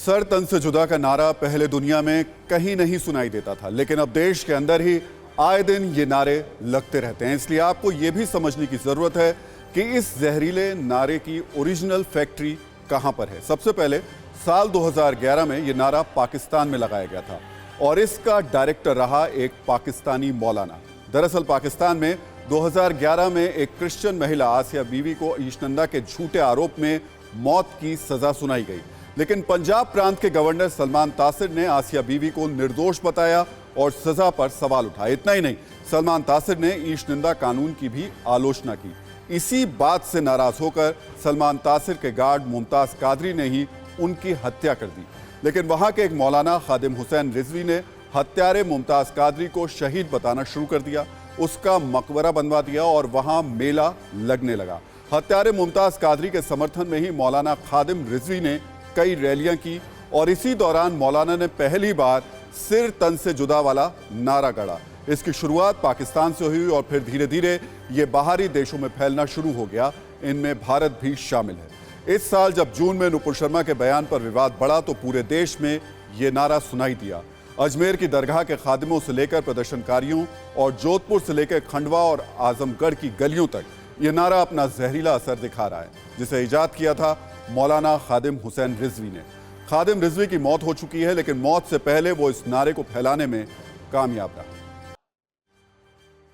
Sir तन से जुदा का नारा पहले दुनिया में कहीं नहीं सुनाई देता था, लेकिन अब देश के अंदर ही आए दिन ये नारे लगते रहते हैं। इसलिए आपको ये भी समझने की जरूरत है कि इस जहरीले नारे की ओरिजिनल फैक्ट्री कहां पर है। सबसे पहले साल 2011 में ये नारा पाकिस्तान में लगाया गया था और इसका डायरेक्टर रहा एक पाकिस्तानी मौलाना। दरअसल पाकिस्तान में 2011 में एक क्रिश्चियन महिला आसिया बीवी को ईशनंदा के झूठे आरोप में मौत की सजा सुनाई गई, लेकिन पंजाब प्रांत के गवर्नर सलमान तासिर ने आसिया बीवी को निर्दोष बताया और सजा पर सवाल उठाए। इतना ही नहीं, सलमान तासिर ने ईशनिंदा कानून की भी आलोचना की। इसी बात से नाराज होकर सलमान तासिर के गार्ड मुमताज कादरी ने ही उनकी हत्या कर दी। लेकिन वहां के एक मौलाना खादिम हुसैन रिजवी ने हत्यारे मुमताज कादरी को शहीद बताना शुरू कर दिया, उसका मकबरा बनवा दिया और वहां मेला लगने लगा। हत्यारे मुमताज कादरी के समर्थन में ही मौलाना खादिम रिजवी ने कई रैलियां की और इसी दौरान मौलाना ने पहली बार सिर तन से जुदा वाला नारा गढ़ा। इसकी शुरुआत पाकिस्तान से हुई और फिर धीरे धीरे ये बाहरी देशों में फैलना शुरू हो गया, इनमें भारत भी शामिल है। इस साल जब जून में नुपुर शर्मा के बयान पर विवाद बढ़ा तो पूरे देश में ये नारा सुनाई दिया। अजमेर की दरगाह के खादिमों से लेकर प्रदर्शनकारियों और जोधपुर से लेकर खंडवा और आजमगढ़ की गलियों तक ये नारा अपना जहरीला असर दिखा रहा है, जिसे इजाद किया था मौलाना खादिम हुसैन रिजवी ने। खादिम रिजवी की मौत हो चुकी है, लेकिन मौत से पहले वो इस नारे को फैलाने में कामयाब रहा।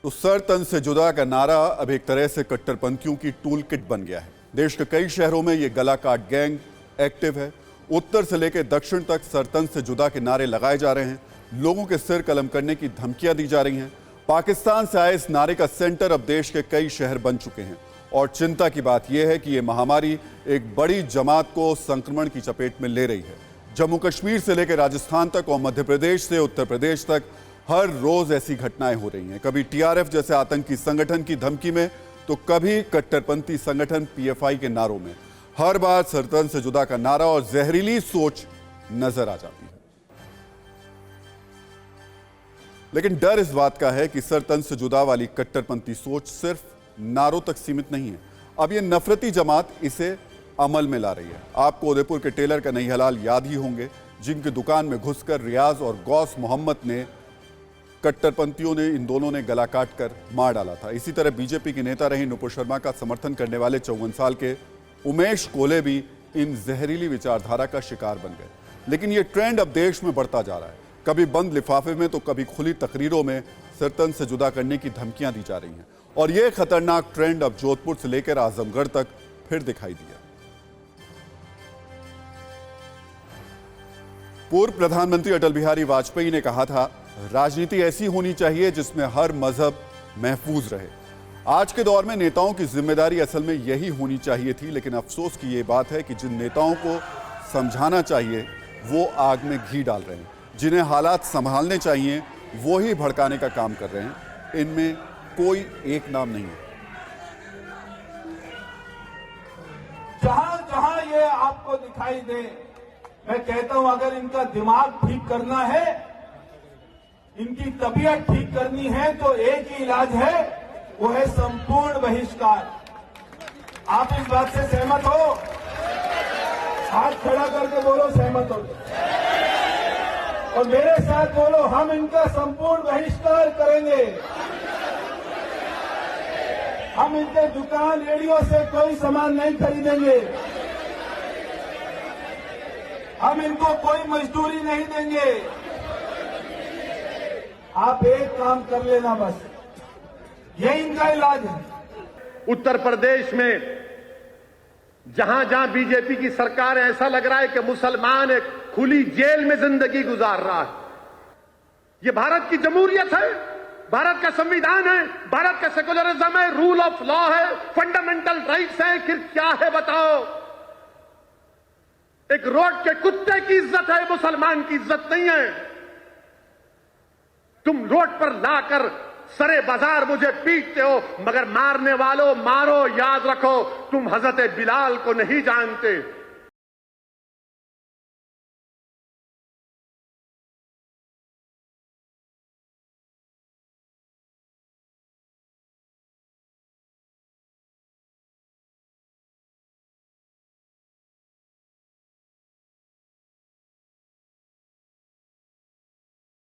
तो सर तन से जुदा का नारा अब एक तरह से कट्टरपंथियों की टूल किट बन गया है। देश के कई शहरों में ये गला काट गैंग एक्टिव है। उत्तर से लेकर दक्षिण तक सर तन से जुदा के नारे लगाए जा रहे हैं, लोगों के सिर कलम करने की धमकियां दी जा रही हैं। पाकिस्तान से आए इस नारे का सेंटर अब देश के कई शहर बन चुके हैं और चिंता की बात यह है कि यह महामारी एक बड़ी जमात को संक्रमण की चपेट में ले रही है। जम्मू कश्मीर से लेकर राजस्थान तक और मध्य प्रदेश से उत्तर प्रदेश तक हर रोज ऐसी घटनाएं हो रही हैं। कभी टीआरएफ जैसे आतंकी संगठन की धमकी में तो कभी कट्टरपंथी संगठन पीएफआई के नारों में। हर बार सरतन से जुदा का नारा और जहरीली सोच नजर आ जाती है। लेकिन डर इस बात का है कि सरतन से जुदा वाली कट्टरपंथी सोच सिर्फ नारों तक सीमित नहीं है, अब ये नफरती जमात इसे अमल में ला रही है। आपको उदयपुर के टेलर का नईहलाल याद ही होंगे, जिनकी दुकान में घुसकर रियाज और गौस मोहम्मद ने कट्टरपंथियों ने इन दोनों ने गला काट कर मार डाला था। इसी तरह बीजेपी की नेता रही नुपुर शर्मा का समर्थन करने वाले 54 साल के उमेश कोले भी इन जहरीली विचारधारा का शिकार बन गए। लेकिन ये ट्रेंड अब देश में बढ़ता जा रहा है। कभी बंद लिफाफे में तो कभी खुली तकरीरों में सरतन से जुदा करने की धमकियां दी जा रही हैं और यह खतरनाक ट्रेंड अब जोधपुर से लेकर आजमगढ़ तक फिर दिखाई दिया। पूर्व प्रधानमंत्री अटल बिहारी वाजपेयी ने कहा था, राजनीति ऐसी होनी चाहिए जिसमें हर मजहब महफूज रहे। आज के दौर में नेताओं की जिम्मेदारी असल में यही होनी चाहिए थी, लेकिन अफसोस की यह बात है कि जिन नेताओं को समझाना चाहिए वो आग में घी डाल रहे हैं, जिन्हें हालात संभालने चाहिए वो ही भड़काने का काम कर रहे हैं। इनमें कोई एक नाम नहीं है। जहां जहां ये आपको दिखाई दे, मैं कहता हूं अगर इनका दिमाग ठीक करना है, इनकी तबीयत ठीक करनी है तो एक ही इलाज है, वो है संपूर्ण बहिष्कार। आप इस बात से सहमत हो? हाथ खड़ा करके बोलो सहमत हो और मेरे साथ बोलो, हम इनका संपूर्ण बहिष्कार करेंगे। हम इनके दुकान रेडियो से कोई सामान नहीं खरीदेंगे, हम इनको कोई मजदूरी नहीं देंगे। आप एक काम कर लेना, बस यही इनका इलाज है। उत्तर प्रदेश में जहां जहां बीजेपी की सरकार है, ऐसा लग रहा है कि मुसलमान एक खुली जेल में जिंदगी गुजार रहा है। यह भारत की जमहूरियत है, भारत का संविधान है, भारत का सेकुलरिज्म है, रूल ऑफ लॉ है, फंडामेंटल राइट्स है, फिर क्या है बताओ? एक रोड के कुत्ते की इज्जत है, मुसलमान की इज्जत नहीं है। तुम रोड पर लाकर सरे बाजार मुझे पीटते हो, मगर मारने वालों मारो, याद रखो तुम हजरत बिलाल को नहीं जानते।